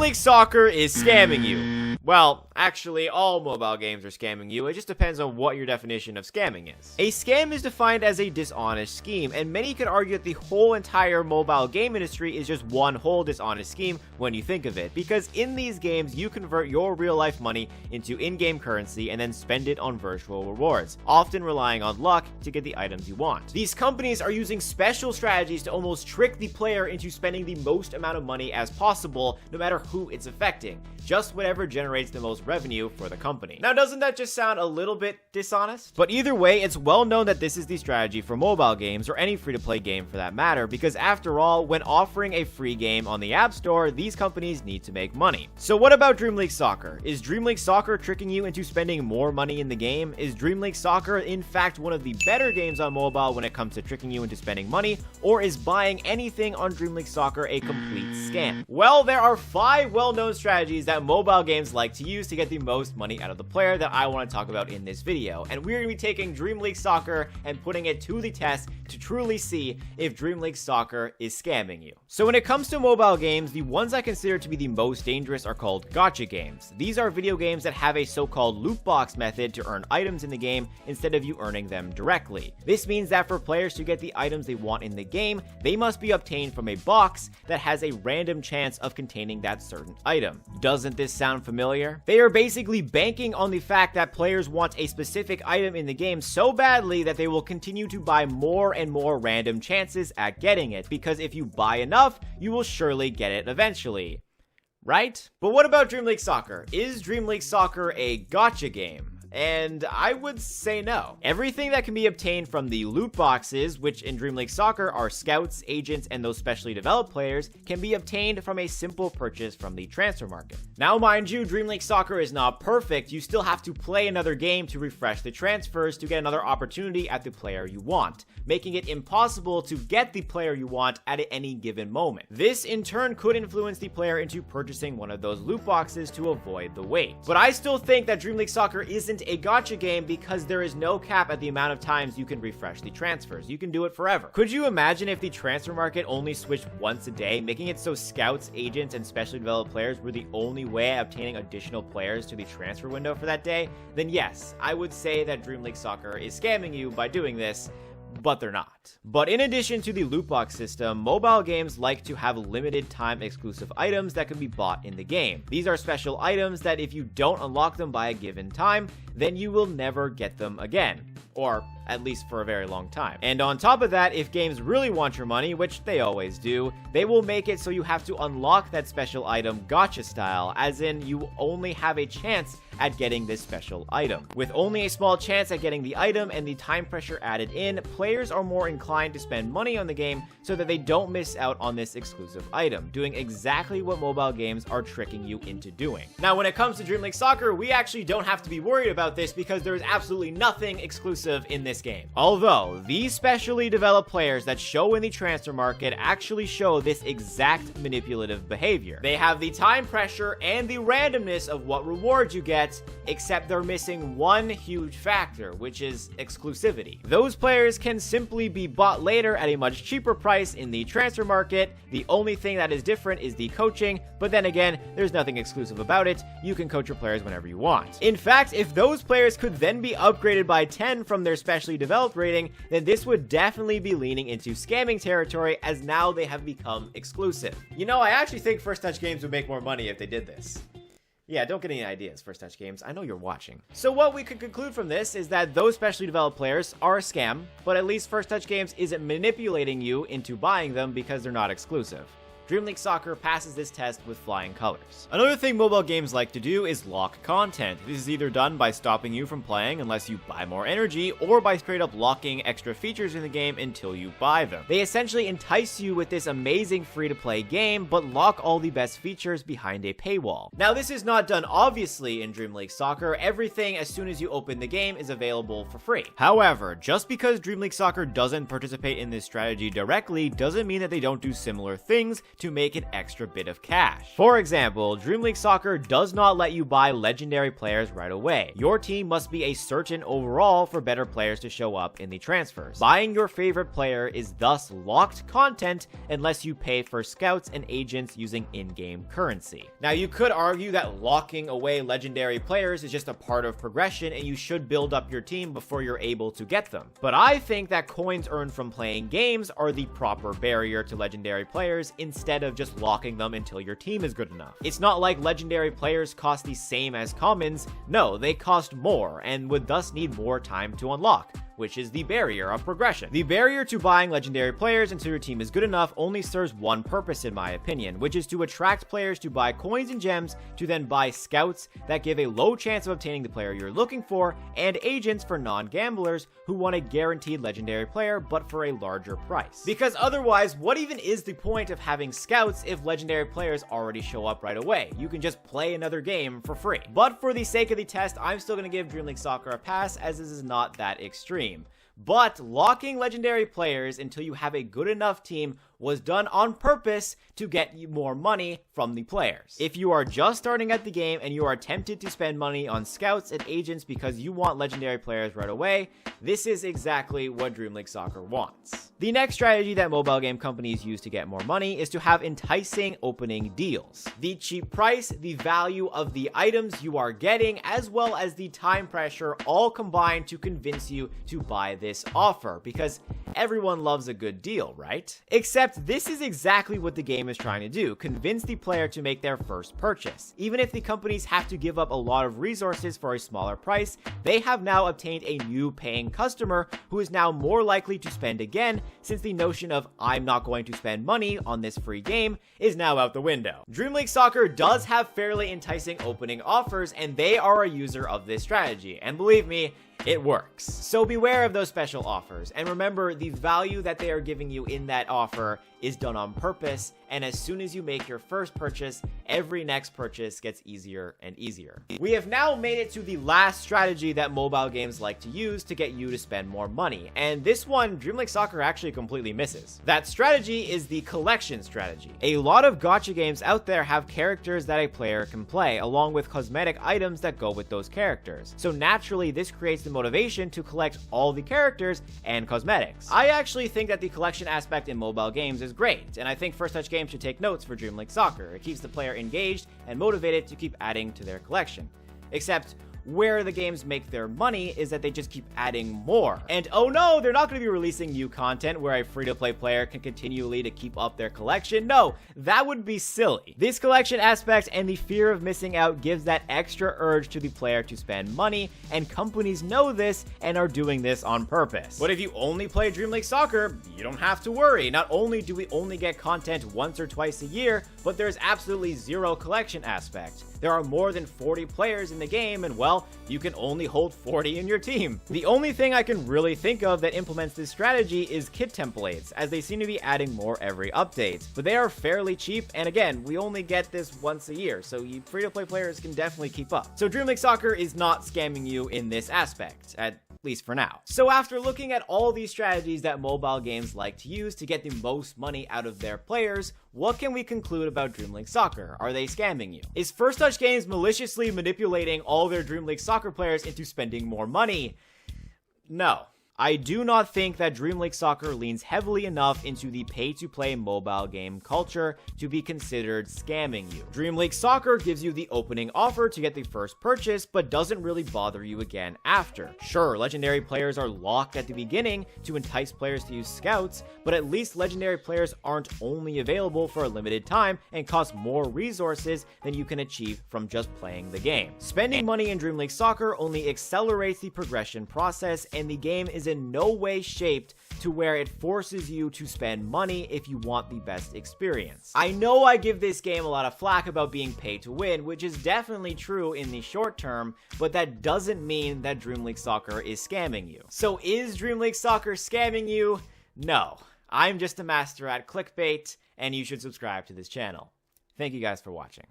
League Soccer is scamming you. Well, actually, all mobile games are scamming you. It just depends on what your definition of scamming is. A scam is defined as a dishonest scheme, and many could argue that the whole entire mobile game industry is just one whole dishonest scheme when you think of it, because in these games, you convert your real-life money into in-game currency and then spend it on virtual rewards, often relying on luck to get the items you want. These companies are using special strategies to almost trick the player into spending the most amount of money as possible, no matter who it's affecting, just whatever generates the most revenue for the company. Now, doesn't that just sound a little bit dishonest? But either way, it's well known that this is the strategy for mobile games, or any free-to-play game for that matter, because after all, when offering a free game on the App Store, these companies need to make money. So what about Dream League Soccer? Is Dream League Soccer tricking you into spending more money in the game? Is Dream League Soccer in fact one of the better games on mobile when it comes to tricking you into spending money, or is buying anything on Dream League Soccer a complete scam? Well, there are 5 well-known strategies that mobile games like to use to get the most money out of the player that I want to talk about in this video, and we're going to be taking Dream League Soccer and putting it to the test to truly see if Dream League Soccer is scamming you. So when it comes to mobile games, the ones I consider to be the most dangerous are called gacha games. These are video games that have a so-called loot box method to earn items in the game instead of you earning them directly. This means that for players to get the items they want in the game, they must be obtained from a box that has a random chance of containing that certain item. Doesn't this sound familiar? They are basically banking on the fact that players want a specific item in the game so badly that they will continue to buy more and more random chances at getting it, because if you buy enough, you will surely get it eventually. Right? But what about Dream League Soccer? Is Dream League Soccer a gacha game? And I would say no. Everything that can be obtained from the loot boxes, which in Dream League Soccer are scouts, agents, and those specially developed players, can be obtained from a simple purchase from the transfer market. Now, mind you, Dream League Soccer is not perfect. You still have to play another game to refresh the transfers to get another opportunity at the player you want, making it impossible to get the player you want at any given moment. This, in turn, could influence the player into purchasing one of those loot boxes to avoid the wait. But I still think that Dream League Soccer isn't a gacha game because there is no cap at the amount of times you can refresh the transfers. You can do it forever. Could you imagine if the transfer market only switched once a day, making it so scouts, agents, and specially developed players were the only way of obtaining additional players to the transfer window for that day? Then yes, I would say that Dream League Soccer is scamming you by doing this, but they're not. But in addition to the loot box system, mobile games like to have limited time exclusive items that can be bought in the game. These are special items that if you don't unlock them by a given time, then you will never get them again. Or at least for a very long time. And on top of that, if games really want your money, which they always do, they will make it so you have to unlock that special item gacha style, as in you only have a chance at getting this special item. With only a small chance at getting the item and the time pressure added in, players are more inclined to spend money on the game so that they don't miss out on this exclusive item, doing exactly what mobile games are tricking you into doing. Now, when it comes to Dream League Soccer, we actually don't have to be worried about this because there is absolutely nothing exclusive in this game. Although, these specially developed players that show in the transfer market actually show this exact manipulative behavior. They have the time pressure and the randomness of what rewards you get, except they're missing one huge factor, which is exclusivity. Those players can simply be bought later at a much cheaper price in the transfer market. The only thing that is different is the coaching, but then again, there's nothing exclusive about it. You can coach your players whenever you want. In fact, if those players could then be upgraded by 10 from their specially developed rating, then this would definitely be leaning into scamming territory, as now they have become exclusive. You know, I actually think First Touch Games would make more money if they did this. Yeah, don't get any ideas, First Touch Games. I know you're watching. So what we could conclude from this is that those specially developed players are a scam, but at least First Touch Games isn't manipulating you into buying them because they're not exclusive. Dream League Soccer passes this test with flying colors. Another thing mobile games like to do is lock content. This is either done by stopping you from playing unless you buy more energy, or by straight up locking extra features in the game until you buy them. They essentially entice you with this amazing free-to-play game, but lock all the best features behind a paywall. Now, this is not done obviously in Dream League Soccer. Everything as soon as you open the game is available for free. However, just because Dream League Soccer doesn't participate in this strategy directly doesn't mean that they don't do similar things to make an extra bit of cash. For example, Dream League Soccer does not let you buy legendary players right away. Your team must be a certain overall for better players to show up in the transfers. Buying your favorite player is thus locked content unless you pay for scouts and agents using in-game currency. Now, you could argue that locking away legendary players is just a part of progression and you should build up your team before you're able to get them. But I think that coins earned from playing games are the proper barrier to legendary players instead of just locking them until your team is good enough. It's not like legendary players cost the same as commons. No, they cost more and would thus need more time to unlock, which is the barrier of progression. The barrier to buying legendary players until your team is good enough only serves one purpose in my opinion, which is to attract players to buy coins and gems to then buy scouts that give a low chance of obtaining the player you're looking for, and agents for non-gamblers who want a guaranteed legendary player but for a larger price. Because otherwise, what even is the point of having scouts if legendary players already show up right away? You can just play another game for free. But for the sake of the test, I'm still going to give Dream League Soccer a pass, as this is not that extreme. But locking legendary players until you have a good enough team was done on purpose to get you more money from the players. If you are just starting at the game and you are tempted to spend money on scouts and agents because you want legendary players right away, this is exactly what Dream League Soccer wants. The next strategy that mobile game companies use to get more money is to have enticing opening deals. The cheap price, the value of the items you are getting, as well as the time pressure all combine to convince you to buy this offer, because everyone loves a good deal, right? Except this is exactly what the game is trying to do, convince the player to make their first purchase. Even if the companies have to give up a lot of resources for a smaller price, they have now obtained a new paying customer who is now more likely to spend again, since the notion of I'm not going to spend money on this free game is now out the window. Dream League Soccer does have fairly enticing opening offers, and they are a user of this strategy, and believe me, it works. So beware of those special offers, and remember, the value that they are giving you in that offer is done on purpose, and as soon as you make your first purchase, every next purchase gets easier and easier. We have now made it to the last strategy that mobile games like to use to get you to spend more money, and this one, Dream League Soccer actually completely misses. That strategy is the collection strategy. A lot of gacha games out there have characters that a player can play, along with cosmetic items that go with those characters. So naturally, this creates the motivation to collect all the characters and cosmetics. I actually think that the collection aspect in mobile games is great, and I think First Touch Games should take notes for Dream League Soccer. It keeps the player engaged and motivated to keep adding to their collection. Except, where the games make their money is that they just keep adding more. And oh no, they're not going to be releasing new content where a free-to-play player can continually to keep up their collection. No, that would be silly. This collection aspect and the fear of missing out gives that extra urge to the player to spend money, and companies know this and are doing this on purpose. But if you only play Dream League Soccer, you don't have to worry. Not only do we only get content once or twice a year, but there's absolutely zero collection aspect. There are more than 40 players in the game, and well, you can only hold 40 in your team. The only thing I can really think of that implements this strategy is kit templates, as they seem to be adding more every update. But they are fairly cheap, and again, we only get this once a year, so you free-to-play players can definitely keep up. So Dream League Soccer is not scamming you in this aspect, at least for now. So after looking at all these strategies that mobile games like to use to get the most money out of their players, what can we conclude about Dream League Soccer? Are they scamming you? Is First Touch Games maliciously manipulating all their Dream League Soccer players into spending more money? No. I do not think that Dream League Soccer leans heavily enough into the pay-to-play mobile game culture to be considered scamming you. Dream League Soccer gives you the opening offer to get the first purchase, but doesn't really bother you again after. Sure, legendary players are locked at the beginning to entice players to use scouts, but at least legendary players aren't only available for a limited time and cost more resources than you can achieve from just playing the game. Spending money in Dream League Soccer only accelerates the progression process, and the game is in no way shaped to where it forces you to spend money if you want the best experience. I know I give this game a lot of flack about being pay to win, which is definitely true in the short term, but that doesn't mean that Dream League Soccer is scamming you. So is Dream League Soccer scamming you? No. I'm just a master at clickbait, and you should subscribe to this channel. Thank you guys for watching.